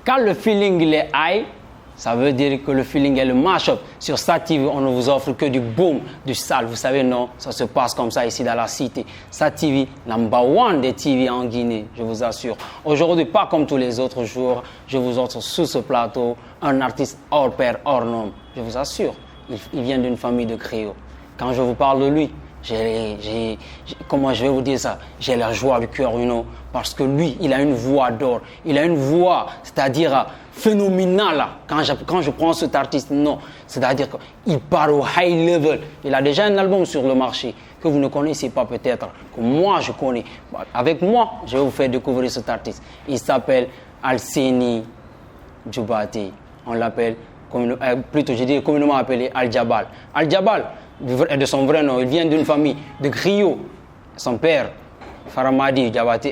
Quand le feeling il est high, ça veut dire que le feeling est le mash-up. Sur SATV, on ne vous offre que du boom, du sale. Vous savez, non, ça se passe comme ça ici dans la cité. SATV, number one des TV en Guinée, je vous assure. Aujourd'hui, pas comme tous les autres jours, je vous offre sur ce plateau un artiste hors pair, hors norme. Je vous assure, il vient d'une famille de griots. Quand je vous parle de lui, comment je vais vous dire ça? J'ai la joie du cœur, parce que lui, il a une voix d'or. Il a une voix, c'est-à-dire phénoménale. Quand je prends cet artiste, non. C'est-à-dire qu'il part au high level. Il a déjà un album sur le marché que vous ne connaissez pas peut-être, que moi je connais. Avec moi, je vais vous faire découvrir cet artiste. Il s'appelle Alseni Djoubati. On l'appelle, plutôt je dis communément appelé Al-Jabal. Al-Jabal, de son vrai nom, il vient d'une famille de griots. Son père, Faramadi Djabati,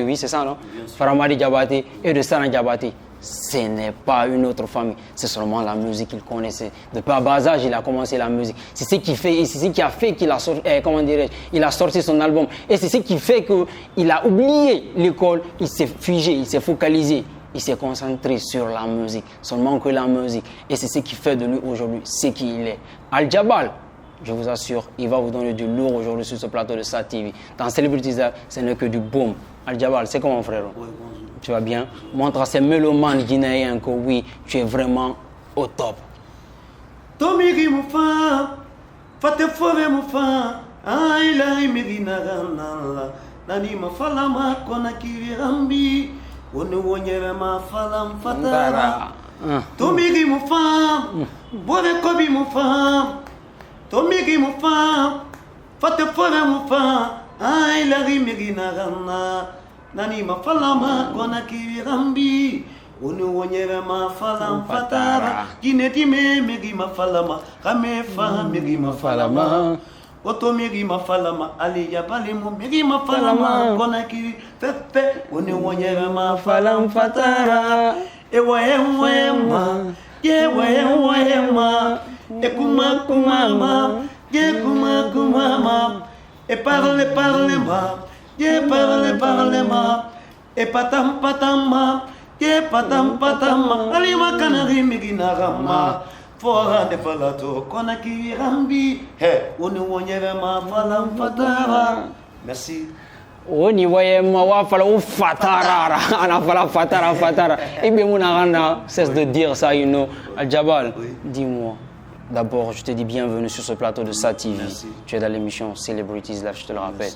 oui c'est ça non? Faramadi Djabati et de Sana Djabati. Ce n'est pas une autre famille, c'est seulement la musique qu'il connaissait. Depuis à bas âge, il a commencé la musique. C'est ce qui a fait qu'il a sorti, il a sorti son album. Et c'est ce qui fait qu'il a oublié l'école, il s'est figé, il s'est focalisé. Il s'est concentré sur la musique, seulement que la musique. Et c'est ce qui fait de lui aujourd'hui ce qu'il est. Al-Jabal, je vous assure, il va vous donner du lourd aujourd'hui sur ce plateau de SATV. Dans Celebrities, ce n'est que du boom. Al-Jabal, c'est comment frère? Oui, bonjour. Tu vas bien? Montre à ces mélomanes guinéens que oui, tu es vraiment au top. Tomiri Moufa, Fate Fove Moufa, Aïla Mirina Ganala, Nani Mafalama, Konaki Rambi, Wonyere Mafalam Fatara, Tomiri Moufa, Bore Kobi Moufa, Tomiri Moufa, Fate Fove Moufa, Aïla Mirina Ganala. Nani mafalama kona kirambi Unu wonyere mafalam fatara Gineti me megi mafalama Kame fa megi mafalama Oto megi mafalama Ali yabali mu megi mafalama Kona ki fefe Unu wonyere mafalam fatara Ewa Yewa Ekuma kumama Yekuma kumama E parle ma Ye parle ma, e patam ma, ye patam ma, alima kanari miginarama, fora de falato, konaki rambi, he, uni wonyere ma falam fatara. Merci. Oni voye ma wa fala ou fatara, ana fala fatara. Et bien mon arana cesse de dire ça, Al-Jabal, dis-moi. D'abord, je te dis bienvenue sur ce plateau de SATV. Tu es dans l'émission Celebrities Live, je te le rappelle.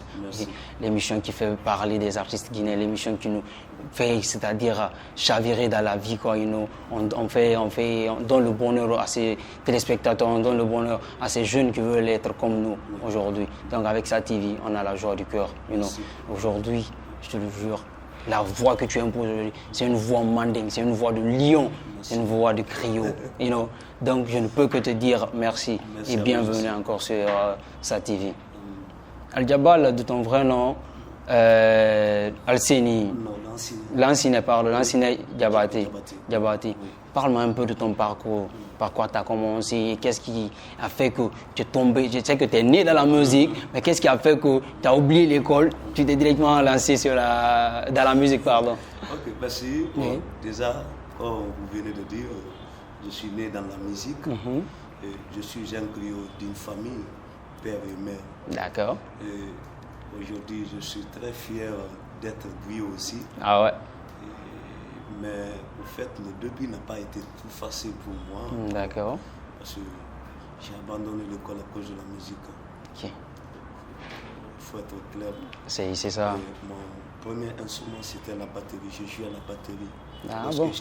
L'émission qui fait parler des artistes guinéens, l'émission qui nous fait, c'est-à-dire chavirer dans la vie, quoi. On donne le bonheur à ces téléspectateurs, on donne le bonheur à ces jeunes qui veulent être comme nous aujourd'hui. Donc avec SATV, on a la joie du cœur. Aujourd'hui, je te le jure, la voix que tu imposes aujourd'hui, c'est une voix mandingue, c'est une voix de lion, c'est une voix de griot, Donc je ne peux que te dire merci et bienvenue encore sur SATV. Al-Jabal, de ton vrai nom, Alseni. Non, Lansine Djabati. Oui. Parle-moi un peu de ton parcours. Par quoi tu as commencé? Qu'est-ce qui a fait que tu es tombé? Je sais que tu es né dans la musique, mais qu'est-ce qui a fait que tu as oublié l'école? Tu t'es directement lancé dans la musique, pardon. Ok, merci. Oui. Bon, déjà, comme vous venez de dire, je suis né dans la musique. Et je suis un griot d'une famille, père et mère. D'accord. Et aujourd'hui, je suis très fier d'être griot aussi. Ah ouais. Mais au fait, le début n'a pas été tout facile pour moi. D'accord. Parce que j'ai abandonné l'école à cause de la musique. Ok. Il faut être clair. C'est ça. Et mon premier instrument, c'était la batterie. Je joue à la batterie. Ah Parce bon? que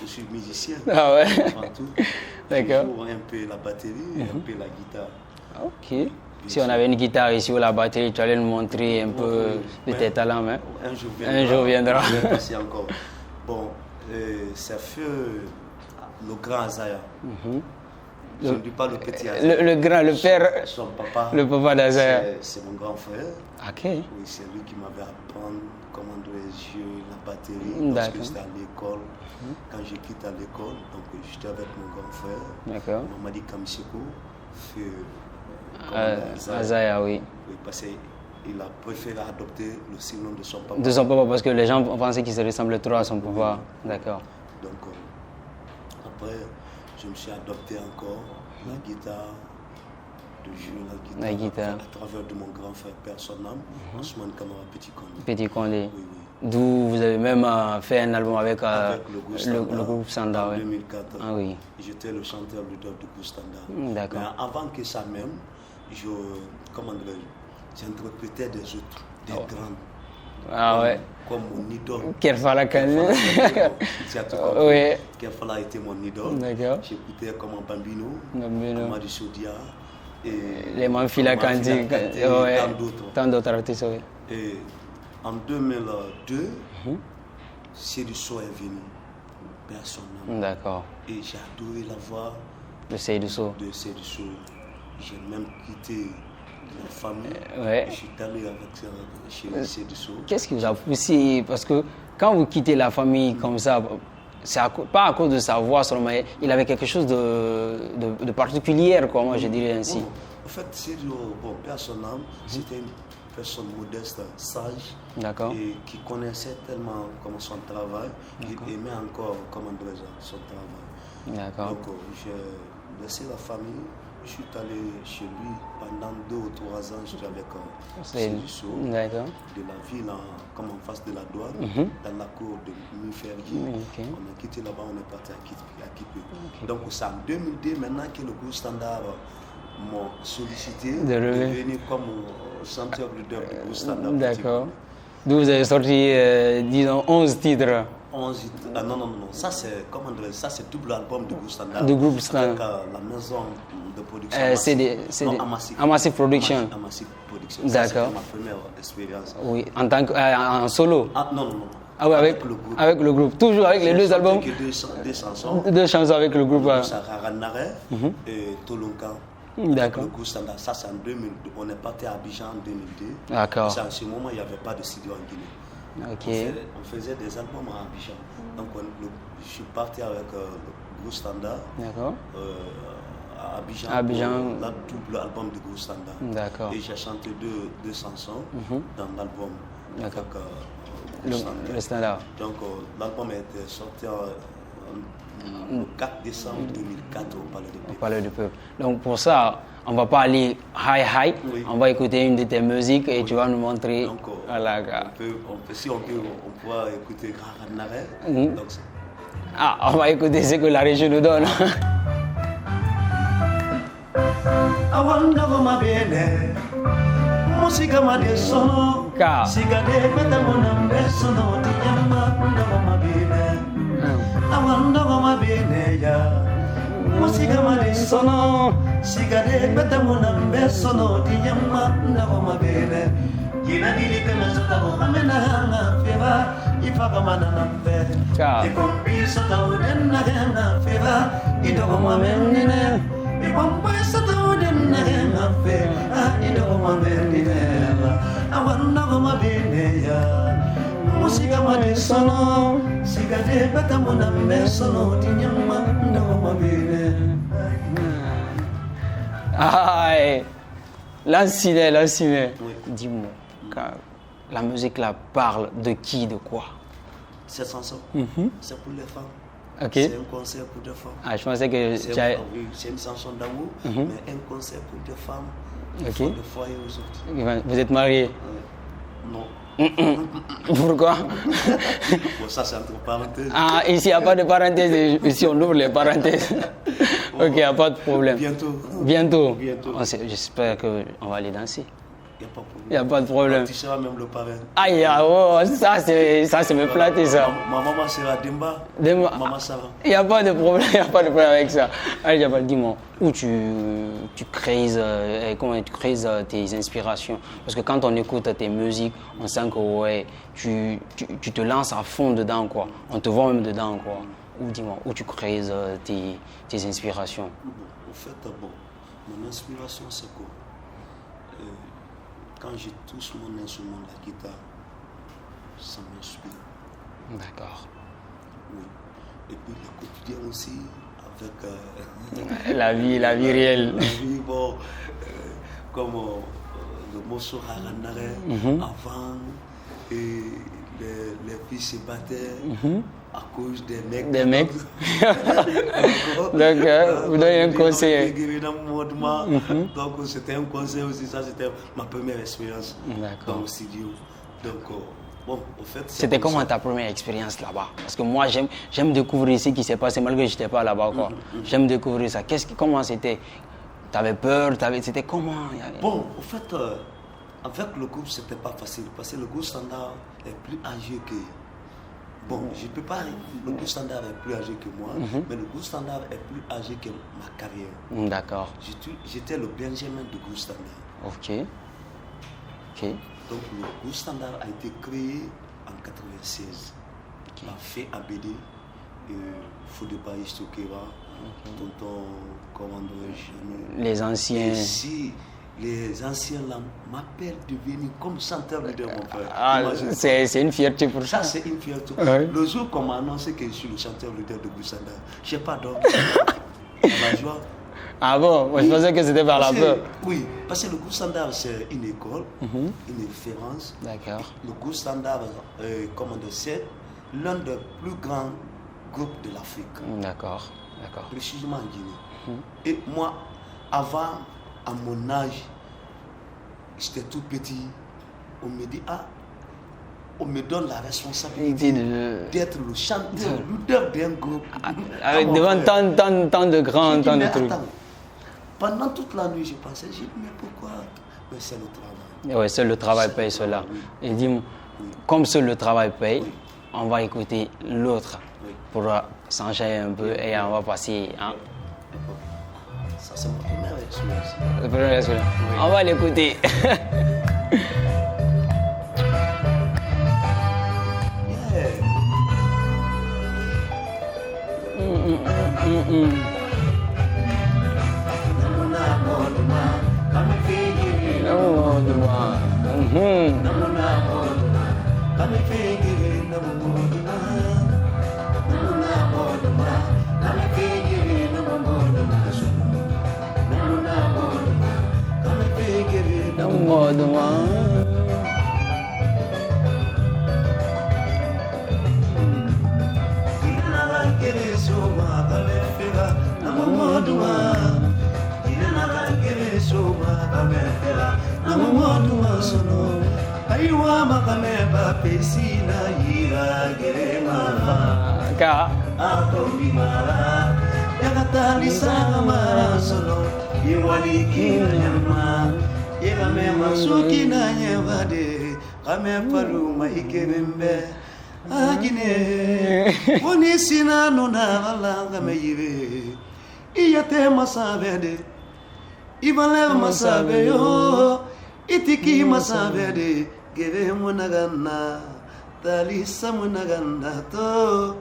je suis musicien. Ah ouais. Avant tout. D'accord. Je joue un peu la batterie et un peu la guitare. Ok. Si on avait une guitare ici ou la batterie, tu allais nous montrer un peu de tes talents. Hein? Un jour viendra. Je vais passer encore. Bon, ça fait le grand Azaya. Je ne dis pas le petit Azaya. Le grand, le père. Son papa. Le papa d'Azaya. C'est mon grand frère. Ok. Oui, c'est lui qui m'avait appris comment jouer la batterie. Parce que c'était à l'école. Quand je quitte à l'école, donc j'étais avec mon grand frère. D'accord. Mamadi Kamseko. Azaya, oui. Oui, parce que il a préféré adopter le surnom de son papa. De son papa, parce que les gens pensaient qu'il se ressemblait trop à son papa. D'accord. Donc, après, je me suis adopté encore la guitare, de jouer la guitare à travers de mon grand frère Père Sonam, Ousmane Kamara Petit Condé. Petit Condé. Oui. D'où vous avez même fait un album avec le groupe Standard. En 2004. Ah oui. J'étais le chanteur leader du groupe Standard. D'accord. Mais avant que ça même, j'interprétais des autres, des grandes. Ah ouais. Comme mon idole. Kerfala Kane. Oui. Kerfala était mon idole. D'accord. J'écoutais comme Bambino, Amadou Sodia. Les Manfila Kandi. Ouais. Tant d'autres artistes, oui. Et en 2002, Seydou Sow est venu. Personne. D'accord. Et j'ai adoré la voix de Seydou Sow. J'ai même quitté la famille. Ouais. Je suis allé chez Seydou Sow. Qu'est-ce qui vous a poussé? Parce que quand vous quittez la famille comme ça, c'est pas à cause de sa voix seulement, il avait quelque chose de particulier, quoi, moi je dirais ainsi. En fait, Seydou, personnellement, c'était une personne modeste, sage, et qui connaissait tellement son travail, il aimait encore son travail. D'accord. Donc j'ai laissé la famille, je suis allé chez lui pendant 2 ou 3 ans, j'étais avec Seydou Sow, de la ville, comme en face de la douane, dans la cour de Mufergi. On a quitté là-bas, on est parti à Kipé. Donc c'est en 2002 maintenant que le groupe Standard m'ont sollicité de venir comme chanteur leader du groupe Standard. D'accord. D'où vous avez sorti, disons, 11 titres. 11 titres. Non. Ça, c'est double album du groupe Standard. Du groupe Standard. Avec la maison de production. Amassive Production. Amassive Production. D'accord. C'était ma première expérience. Oui, en solo. Non. Ah oui, avec le groupe. Avec le groupe. Toujours avec les 2 albums. Deux chansons. 2 chansons avec le groupe. Raranare et Tolonka. D'accord. Le groupe Standard, ça c'est en 2002. On est parti à Abidjan en 2002. D'accord. En ce moment, il n'y avait pas de studio en Guinée. Ok. On faisait des albums à Abidjan. Donc je suis parti avec le groupe Standard. D'accord. À Abidjan. Le double album du groupe Standard. D'accord. Et j'ai chanté deux chansons dans l'album. D'accord. Avec le Standard. Donc l'album a été sorti le 4 décembre 2004 au Palais du Peuple. Donc pour ça, on ne va pas aller high, on va écouter une de tes musiques et tu vas nous montrer. Donc, si on pourra écouter Raranare. On va écouter ce que la région nous donne. Awandogoma beneya musigama de sono sigade betamuna besono diyamma ndogoma bene yina dili temazota amena hanga feva ifagama nambe ikombi sota udenna hanga feva idogoma menine ikombi sota udenna hanga feva idogoma menine awandogoma beneya musigama de sono sigade betamuna besono diyamma ndogoma bene. L'ancien. Dis-moi, la musique là parle de qui, de quoi? Cette chanson, c'est pour les femmes. Okay. C'est un concert pour des femmes. Je pensais que c'est une chanson d'amour, mais un concert pour des femmes. Okay. De foyer aujourd'hui. Vous êtes marié? Non. Pourquoi? Bon, ça c'est entre parenthèses. Ici il n'y a pas de parenthèses, ici on ouvre les parenthèses. Ok, il n'y a pas de problème. Bientôt. J'espère qu'on va aller danser. Il n'y a pas de problème. Tu seras même le parrain. Ça c'est me flatter ça. Ma maman sera Demba. Maman Sarah. Il n'y a pas de problème, avec ça. Allez, Jabal, dis-moi, où tu crées tes inspirations? Parce que quand on écoute tes musiques, on sent que tu te lances à fond dedans, quoi. On te voit même dedans, quoi. Dis-moi, où tu crées tes inspirations? En fait, mon inspiration c'est quoi? Quand je touche mon instrument, la guitare, ça m'inspire. D'accord. Oui. Et puis le quotidien aussi, avec la vie réelle. La vie, comme le morceau Haranare, avant, et les filles se battaient à cause des mecs. Des mecs. Donc, vous donnez un conseil. Donc, c'était un conseil aussi. Ça, c'était ma première expérience dans le studio. Donc, bon, en fait, c'était comment ta première expérience là-bas? Parce que moi, j'aime découvrir ce qui s'est passé malgré que je n'étais pas là-bas. J'aime découvrir ça. Comment c'était? Tu avais peur? C'était comment? Bon, en fait, avec le groupe, c'était pas facile parce que le groupe standard est plus âgé que. Bon, je ne peux pas. Le groupe standard est plus âgé que moi, mais le groupe standard est plus âgé que ma carrière. D'accord. J'étais le Benjamin du groupe standard. Ok. Donc, le groupe standard a été créé en 1996 par Fait Abédé, Fodeba Istokeva, Tonton, comment dirais-je, les anciens. Et si les anciens là m'appellent de venir comme chanteur leader, mon frère. C'est une fierté pour ça. Ça, c'est une fierté. Ouais. Le jour qu'on m'a annoncé que je suis le chanteur leader de Goussanda, je n'ai pas dormi. La joie. Ah bon? Moi, je pensais que c'était par la peur. Oui, parce que le groupe standard, c'est une école, une référence. D'accord. Le groupe standard, c'est l'un des plus grands groupes de l'Afrique. D'accord. Précisément en Guinée. Et moi, avant, à mon âge, j'étais tout petit, on me dit, on me donne la responsabilité d'être le chanteur, leader d'un groupe. Devant tant de grands, tant de trucs. Pendant toute la nuit, je pensais, mais pourquoi? Mais c'est le travail. Oui, seul le travail paye cela. Et dis-moi, comme seul le travail paye, on va écouter l'autre pour s'enchaîner un peu et on va passer. Ça, c'est ma première expérience. La première expérience. On va l'écouter. Ibale masabe yo, itiki masabe de, gere munagana, talisa munagana to,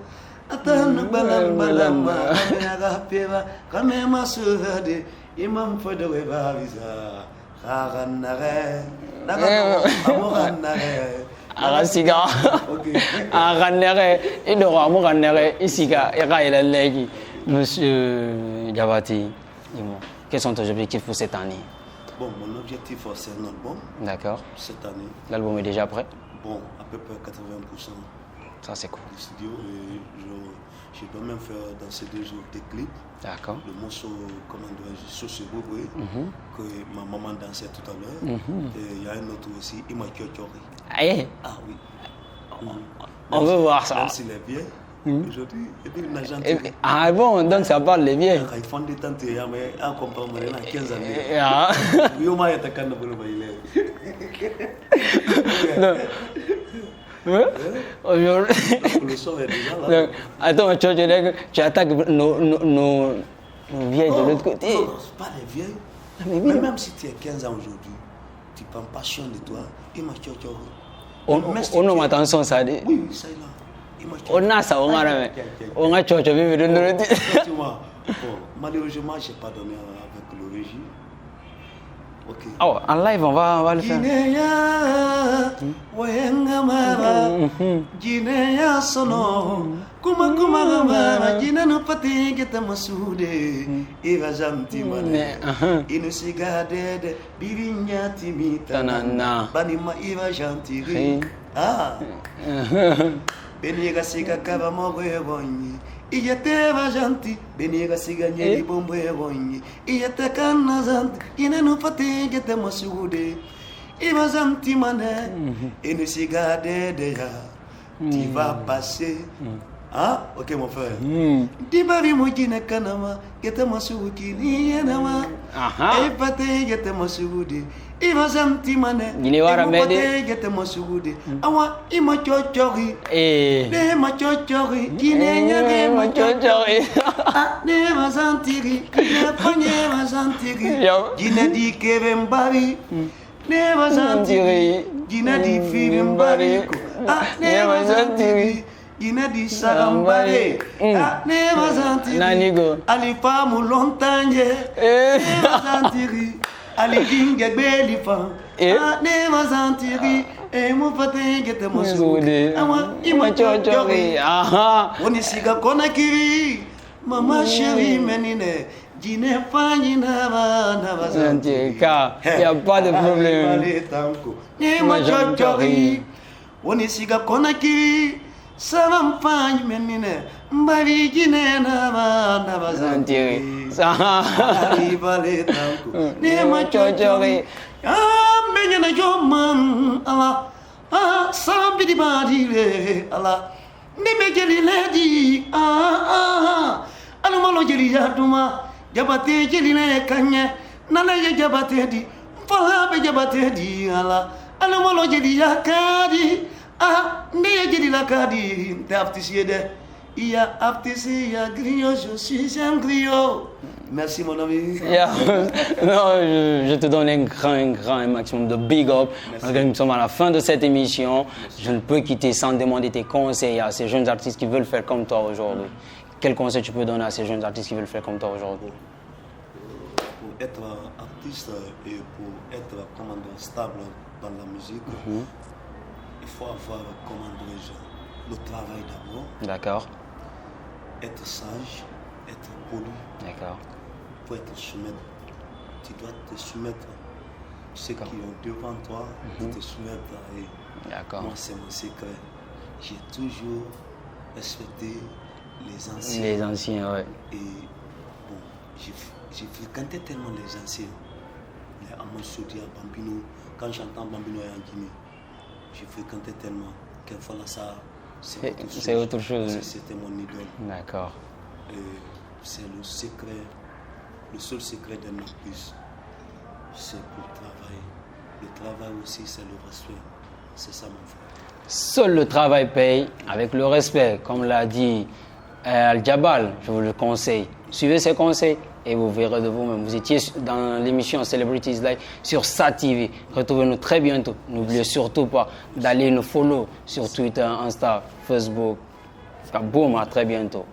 atan balamba, agapeva, kame masuvade, imam fodewe baliza, haranare, amoranare. Arasiga, Aranere, et de Ramoranere, Isiga, Eraïla Legi. Monsieur Diabaté, dis-moi, quels sont tes objectifs pour cette année? Bon, mon objectif, c'est un album. D'accord. Cette année. L'album est déjà prêt? Bon, à peu près 80%. Ça, c'est cool. Du studio, et je dois même faire dans ces 2 jours des clips. D'accord. Le morceau, comment dirais-je, Soce Boboé, que ma maman dansait tout à l'heure. Et il y a un autre aussi, Ima Kyochori. Aïe. Ah oui. On veut voir ça. Même s'il est bien, aujourd'hui, et puis il n'a jamais. Ah bon, donc ça parle les vieux. Ils font des tantes, mais en compagnie, il a 15 années. Oui, au moins, il y a ta canne de boulot. Le son est déjà là. Attends, tu attaques nos vieilles de l'autre côté. Non, c'est pas les vieilles. Mais même si tu es 15 ans aujourd'hui, tu prends passion de toi. Il m'a on a attention ça. Oui, ça est là. On a ça, on a la on a chocho vivre de l'autre. Malheureusement, je n'ai pas donné avec le régime. Ok. Oh, en live, on va le faire. Guinea, Wayangamara, Guinea sono, Kuma Mara, Guinea no pati geta masude, Eva Jantimane, Inusigade, Bivinya Timita, Banima Eva Jantiri, Beniga Siga Kava Mogoni. Iyate vajanti, beniga siganye bombo yegoni. Iyate kanazanti, inenu pati gete masude. Ivazanti mane, ene sigade deja. Tu vas passer. Ah, ok mon frère. Dibari mojine kanama, gete masuki ni enama. E pati gete masude. Ivazanti mane, pati gete masude. Awa ima chochori. De ma chochori, Guinea de ma chochori. Ne ma santiri, ne panye ma santiri. Guinea di kevembari. Ne ma santiri, Guinea di firimbari. Ne ma santiri, Guinea di sarambare. Ne ma santiri, ali famu lontanje. Ne ma santiri, ali dinge belifa. Ne ma santiri. E mo pate gete mo sude awa ima chochori oni siga kona kiri mama chérie menine Guinée fanyi na Santika, y a pas de problème. Ne ma chochori oni siga kona kiri salam fanyi menine mbari Guinée na Santika ari bale tanko ne ma chochori menyana joman ala sabi di badile ala nime jeli ledi anu malo jeli yaduma jabate jeli ne kanye nana ye jabate di fala be jabate di ala anu malo jeli yakadi ne jeli lakadi taftisiede iya aftisia griot je suis un griot. Merci mon ami. Non, je te donne un maximum de big up. Malgré que nous sommes à la fin de cette émission, je ne peux quitter sans demander tes conseils à ces jeunes artistes qui veulent faire comme toi aujourd'hui. Quel conseil tu peux donner à ces jeunes artistes qui veulent faire comme toi aujourd'hui? Pour être artiste et pour être stable dans la musique, il faut avoir le travail d'abord. D'accord. Être sage, être poli. D'accord. Pour être soumettre, tu dois te soumettre. Ceux qui ont devant toi, tu te soumettes. D'accord. Moi, c'est mon secret. J'ai toujours respecté les anciens. Les anciens, ouais. Et bon, j'ai fréquenté tellement les anciens. Les Amosodia, Bambino. Quand j'entends Bambino et Guinée, j'ai fréquenté tellement. Quelquefois là, ça, c'est autre chose. C'était mon idole. D'accord. C'est le secret. Le seul secret d'un artiste, c'est pour travailler. Le travail aussi, c'est le respect. C'est ça, mon frère. Seul le travail paye, avec le respect, comme l'a dit Al-Jabal, je vous le conseille. Suivez ses conseils et vous verrez de vous-même. Vous étiez dans l'émission Celebrities Live sur SATV. Retrouvez-nous très bientôt. N'oubliez surtout pas d'aller nous follow sur Twitter, Insta, Facebook. Boum, à très bientôt.